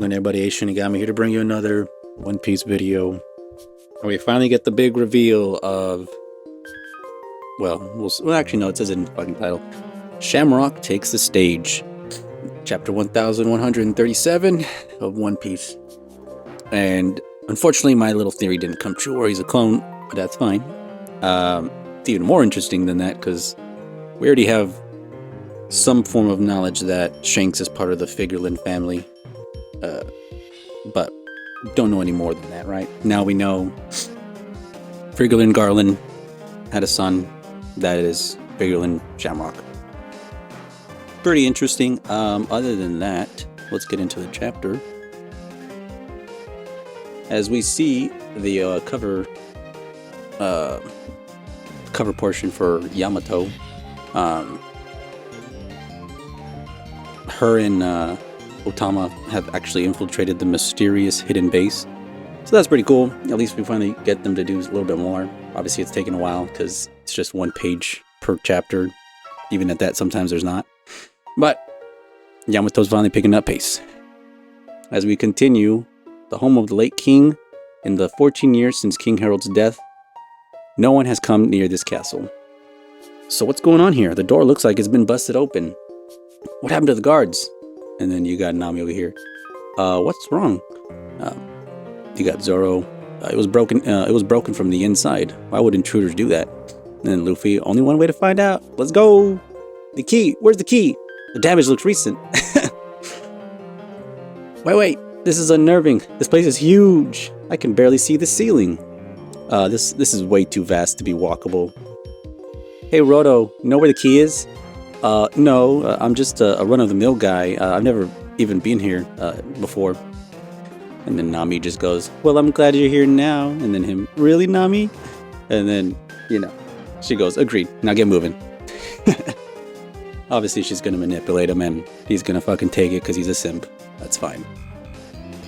going everybody? Hey, Shinigami here to bring you another One Piece video. And we finally get the big reveal of... Well, actually, no, it says it in the fucking title. Shamrock takes the stage. Chapter 1137 of One Piece. And unfortunately, my little theory didn't come true, or he's a clone, but that's fine. It's even more interesting than that, because we already have some form of knowledge that Shanks is part of the Figarland family. But don't know any more than that, right? Now we know Figarland Garland had a son. That is Figarland Shamrock. Pretty interesting. Other than that, let's get into the chapter. As we see the cover portion for Yamato, her and Otama have actually infiltrated the mysterious hidden base. So that's pretty cool. At least we finally get them to do a little bit more. Obviously it's taken a while because it's just one page per chapter. Even at that, sometimes there's not. But Yamato's finally picking up pace. As we continue, the home of the late king, in the 14 years since King Harold's death, no one has come near this castle. So what's going on here? The door looks like it's been busted open. What happened to the guards? And then you got Nami over here. What's wrong? You got Zoro. It was broken. It was broken from the inside. Why would intruders do that? And then Luffy. Only one way to find out. Let's go. The key. Where's the key? The damage looks recent. Wait. This is unnerving. This place is huge. I can barely see the ceiling. This is way too vast to be walkable. Hey, Roto. You know where the key is? No, I'm just a run-of-the-mill guy. I've never even been here before. And then Nami just goes, well, I'm glad you're here now. And then him, really, Nami? And then, she goes, agreed. Now get moving. Obviously, she's going to manipulate him, and he's going to fucking take it because he's a simp. That's fine.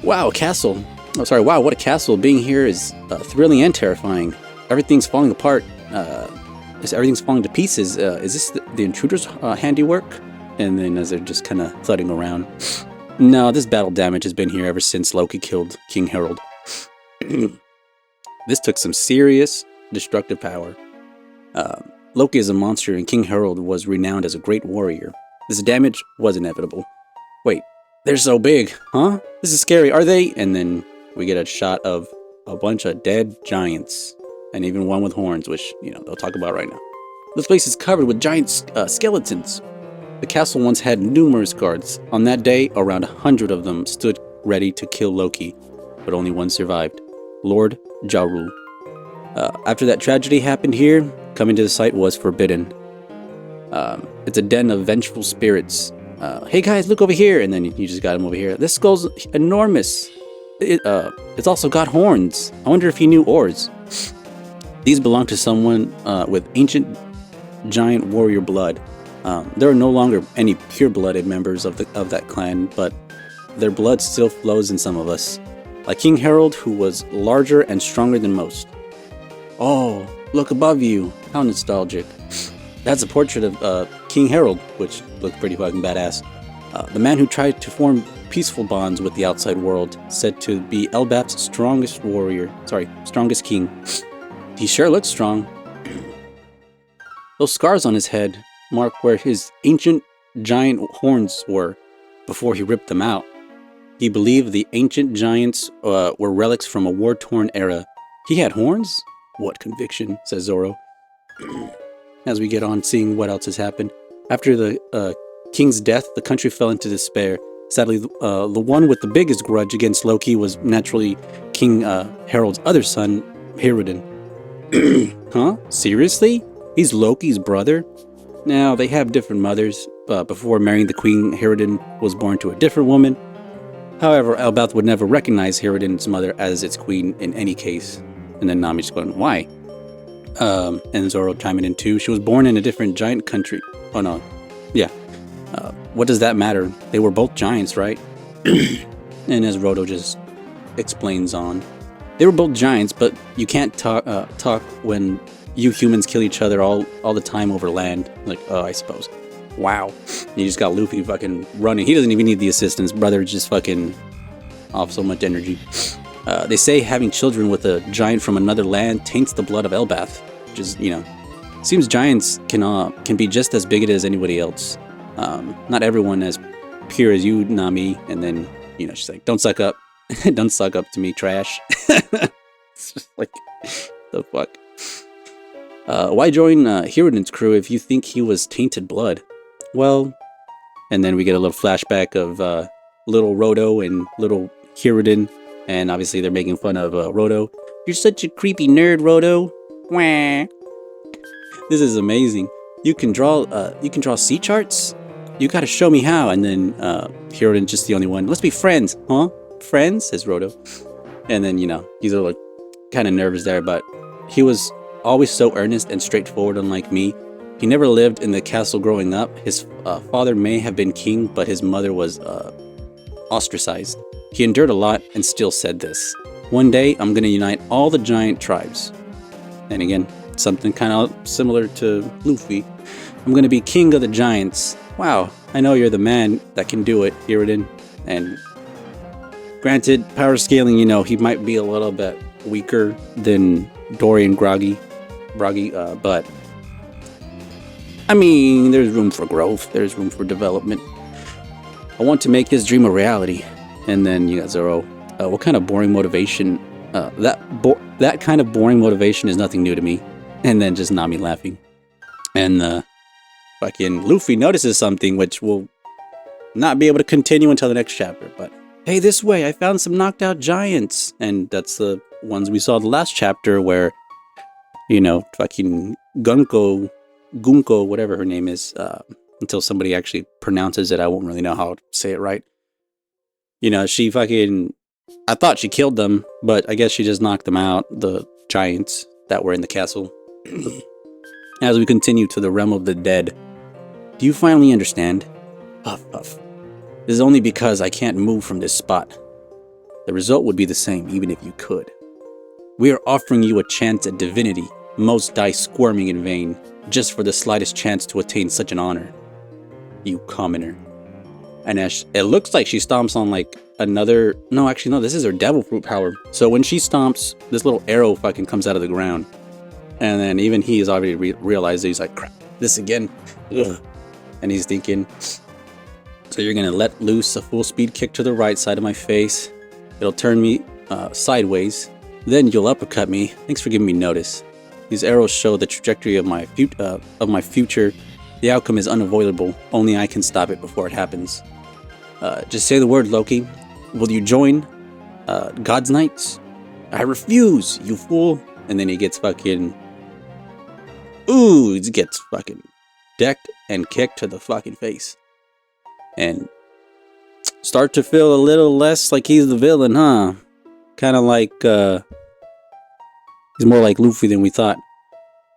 Wow, castle. Oh, sorry, wow, what a castle. Being here is thrilling and terrifying. Everything's falling apart. Everything's falling to pieces. Is this the intruder's handiwork? And then as they're just kind of thudding around. No, this battle damage has been here ever since Loki killed King Harold. This took some serious destructive power. Loki is a monster and King Harold was renowned as a great warrior. This damage was inevitable. Wait, they're so big, huh? This is scary, are they? And then we get a shot of a bunch of dead giants. And even one with horns, which, they'll talk about right now. This place is covered with giant skeletons. The castle once had numerous guards. On that day, around 100 of them stood ready to kill Loki, but only one survived, Lord Jaru. After that tragedy happened here, coming to the site was forbidden. It's a den of vengeful spirits. Hey guys, look over here! And then you just got him over here. This skull's enormous. It's also got horns. I wonder if he knew Oars. These belong to someone with ancient giant warrior blood. There are no longer any pure-blooded members of that clan, but their blood still flows in some of us. Like King Harold, who was larger and stronger than most. Oh, look above you. How nostalgic. That's a portrait of King Harold, which looked pretty fucking badass. The man who tried to form peaceful bonds with the outside world, said to be Elbap's strongest king. He sure looks strong. Those scars on his head mark where his ancient giant horns were before he ripped them out. He believed the ancient giants were relics from a war-torn era. He had horns? What conviction, says Zoro. As we get on seeing what else has happened. After the king's death, the country fell into despair. Sadly, the one with the biggest grudge against Loki was naturally King Harold's other son, Hiruden. Huh? Seriously? He's Loki's brother? Now, they have different mothers. Before marrying the queen, Hiruden was born to a different woman. However, Elbap would never recognize Hiruden's mother as its queen in any case. And then Nami's going, why? And Zoro chiming in too. She was born in a different giant country. Oh no. Yeah. What does that matter? They were both giants, right? And as Roto just explains on. They were both giants, but you can't talk when you humans kill each other all the time over land. Like, I suppose. Wow. You just got Luffy fucking running. He doesn't even need the assistance. Brother just fucking off so much energy. They say having children with a giant from another land taints the blood of Elbath, which is, seems giants can be just as bigoted as anybody else. Not everyone as pure as you, Nami. And then, she's like, don't suck up. Don't suck up to me, trash. It's just like, the fuck. Why join Hiruden's crew if you think he was tainted blood? Well, and then we get a little flashback of little Roto and little Hiruden, and obviously they're making fun of Roto. You're such a creepy nerd, Roto. Wah. This is amazing. You can draw sea charts? You gotta show me how. And then Hiruden just the only one. Let's be friends, huh? Friends? Says Roto. And then, he's a little kind of nervous there, but he was always so earnest and straightforward, unlike me. He never lived in the castle growing up. His father may have been king, but his mother was ostracized. He endured a lot and still said this. One day, I'm gonna unite all the giant tribes. And again, something kind of similar to Luffy. I'm gonna be king of the giants. Wow, I know you're the man that can do it, Hiruden. And granted, power scaling, he might be a little bit weaker than Dory and Brogy, but I mean, there's room for growth. There's room for development. I want to make his dream a reality. And then you got Zoro. What kind of boring motivation? That kind of boring motivation is nothing new to me. And then just Nami laughing. And fucking Luffy notices something which will not be able to continue until the next chapter. But hey, this way, I found some knocked out giants. And that's the ones we saw the last chapter where, fucking Gunko, whatever her name is, until somebody actually pronounces it, I won't really know how to say it right. She fucking, I thought she killed them, but I guess she just knocked them out, the giants that were in the castle. As we continue to the realm of the dead, do you finally understand? Puff, puff. This is only because I can't move from this spot. The result would be the same, even if you could. We are offering you a chance at divinity. Most die squirming in vain, just for the slightest chance to attain such an honor. You commoner. And as it looks like she stomps on like another... No, actually, no, this is her devil fruit power. So when she stomps, this little arrow fucking comes out of the ground. And then even he has already realized that he's like, crap, this again. Ugh. And he's thinking, so you're going to let loose a full speed kick to the right side of my face. It'll turn me sideways. Then you'll uppercut me. Thanks for giving me notice. These arrows show the trajectory of my future. The outcome is unavoidable. Only I can stop it before it happens. Just say the word, Loki. Will you join God's Knights? I refuse, you fool. And then he gets fucking... Ooh, he gets fucking decked and kicked to the fucking face. And start to feel a little less like he's the villain, huh? Kind of like... he's more like Luffy than we thought.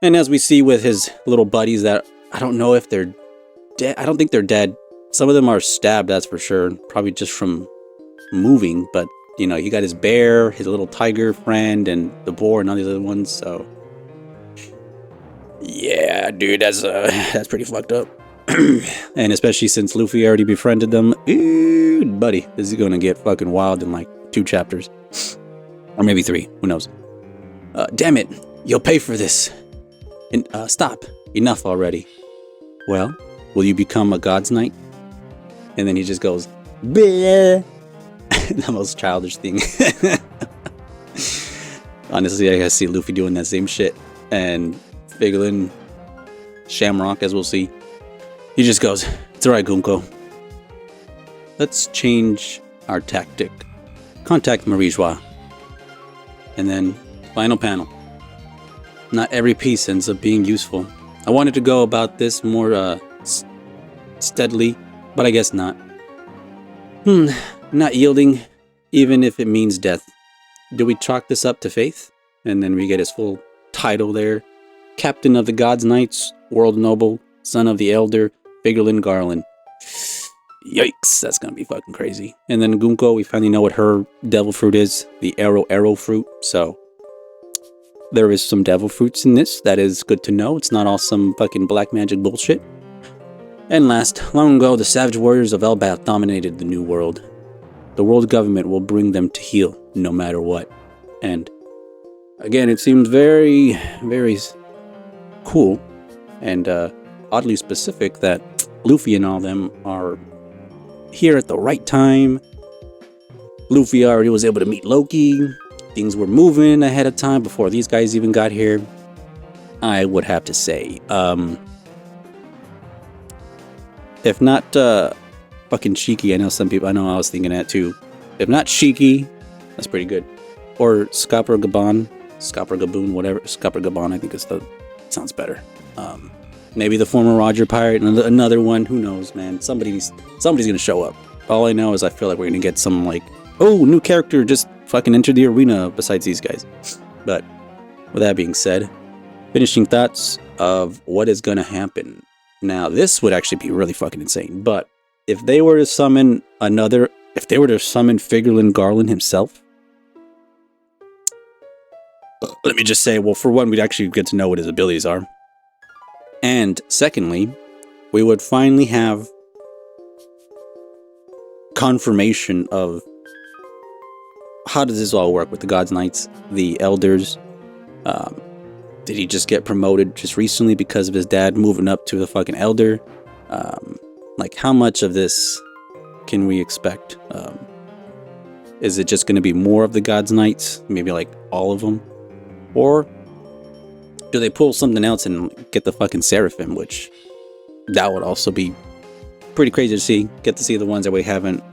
And as we see with his little buddies that... I don't know if they're dead. I don't think they're dead. Some of them are stabbed, that's for sure. Probably just from moving. But, he got his bear, his little tiger friend, and the boar, and all these other ones. So, yeah, dude, that's pretty fucked up. And especially since Luffy already befriended them. Ooh, buddy, this is going to get fucking wild in like 2 chapters. Or maybe 3. Who knows? Damn it. You'll pay for this. And stop. Enough already. Well, will you become a God's Knight? And then he just goes, bleh. The most childish thing. Honestly, I see Luffy doing that same shit. And Figarland, Shamrock, as we'll see. He just goes, it's alright, Gunko. Let's change our tactic. Contact Marie-Joie. And then, final panel. Not every piece ends up being useful. I wanted to go about this more steadily, but I guess not. Not yielding, even if it means death. Do we chalk this up to faith? And then we get his full title there. Captain of the God's Knights, World Noble, Son of the Elder, Figarland Garland. Yikes, that's gonna be fucking crazy. And then Gunko, we finally know what her devil fruit is. The arrow fruit, so... There is some devil fruits in this. That is good to know. It's not all some fucking black magic bullshit. And last, long ago, the savage warriors of Elbath dominated the New World. the world government will bring them to heel no matter what. And again, it seems very, very cool and oddly specific that Luffy and all them are here at the right time. Luffy already was able to meet Loki. Things were moving ahead of time before these guys even got here. I would have to say, if not fucking Shiki, I know I was thinking that too. If not Shiki, that's pretty good. Or Scopper Gaboon, whatever. Scopper Gabon, I think sounds better. Maybe the former Roger Pirate, another one. Who knows, man? Somebody's gonna show up. All I know is I feel like we're gonna get some like, oh, new character just fucking entered the arena besides these guys. But with that being said, finishing thoughts of what is gonna happen. Now, this would actually be really fucking insane. But if they were to summon Figarland Garland himself, let me just say, well, for one, we'd actually get to know what his abilities are. And secondly, we would finally have confirmation of how does this all work with the Gods Knights, the Elders. Did he just get promoted just recently because of his dad moving up to the fucking Elder? Like, how much of this can we expect? Is it just going to be more of the Gods Knights? Maybe like all of them? Or do they pull something else and get the fucking Seraphim, which that would also be pretty crazy to see. Get to see the ones that we haven't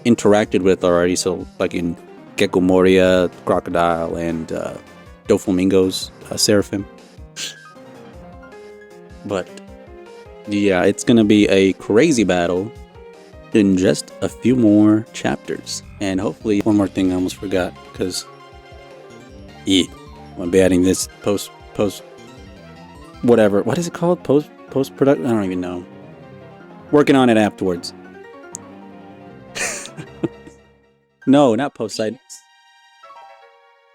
interacted with already. So fucking Gecko Moria, Crocodile, and Doflamingo's Seraphim. But yeah, it's gonna be a crazy battle in just a few more chapters. And hopefully, one more thing I almost forgot, because yeah, I'm gonna be adding this post whatever. What is it called? Post production? I don't even know. Working on it afterwards. No, not post side.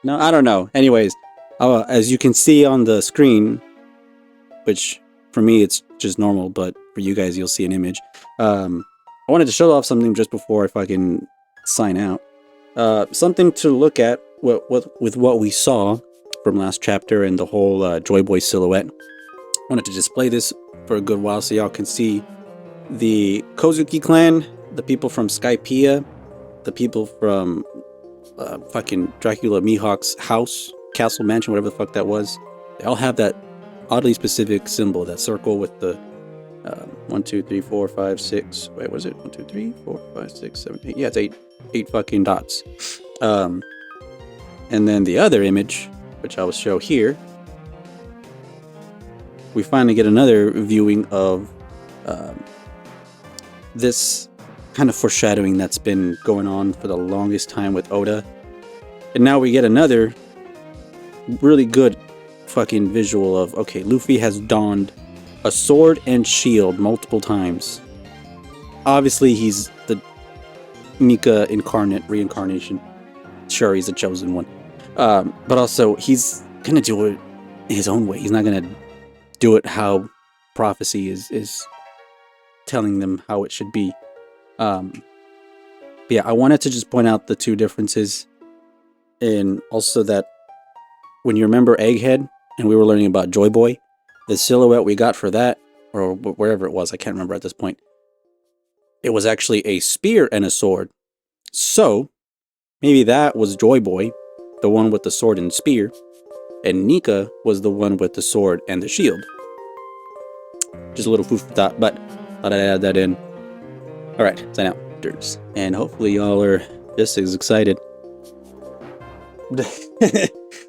No, I don't know. Anyways, as you can see on the screen, which for me it's just normal, but for you guys you'll see an image. I wanted to show off something just before I fucking sign out. Something to look at with what we saw from last chapter and the whole Joy Boy silhouette. I wanted to display this for a good while so y'all can see the Kozuki clan, the people from Skypiea, the people from fucking Dracula Mihawk's house, castle, mansion, whatever the fuck that was. They all have that oddly specific symbol, that circle with the 1, 2, 3, 4, 5, 6. Wait, was it 1, 2, 3, 4, 5, 6, 7, 8? Yeah, it's eight fucking dots. And then the other image, which I will show here, we finally get another viewing of this kind of foreshadowing that's been going on for the longest time with Oda. And now we get another really good fucking visual of, okay, Luffy has donned a sword and shield multiple times. Obviously, he's the Nika reincarnation. Sure, he's a chosen one. But also, he's gonna do it his own way. He's not gonna do it how prophecy is telling them how it should be. But yeah, I wanted to just point out the two differences, and also that when you remember Egghead and we were learning about Joy Boy, the silhouette we got for that, or wherever it was, I can't remember at this point, it was actually a spear and a sword. So maybe that was Joy Boy, the one with the sword and spear, and Nika was the one with the sword and the shield. Just a little food for thought, but thought I'd add that in. Alright, sign out, dirts. And hopefully y'all are just as excited.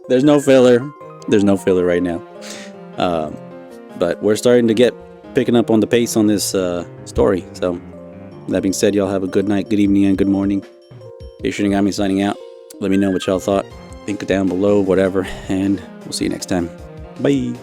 There's no filler. There's no filler right now. But we're starting to picking up on the pace on this story. So, that being said, y'all have a good night, good evening, and good morning. Shinigami signing out. Let me know what y'all thought. Think down below, whatever. And we'll see you next time. Bye.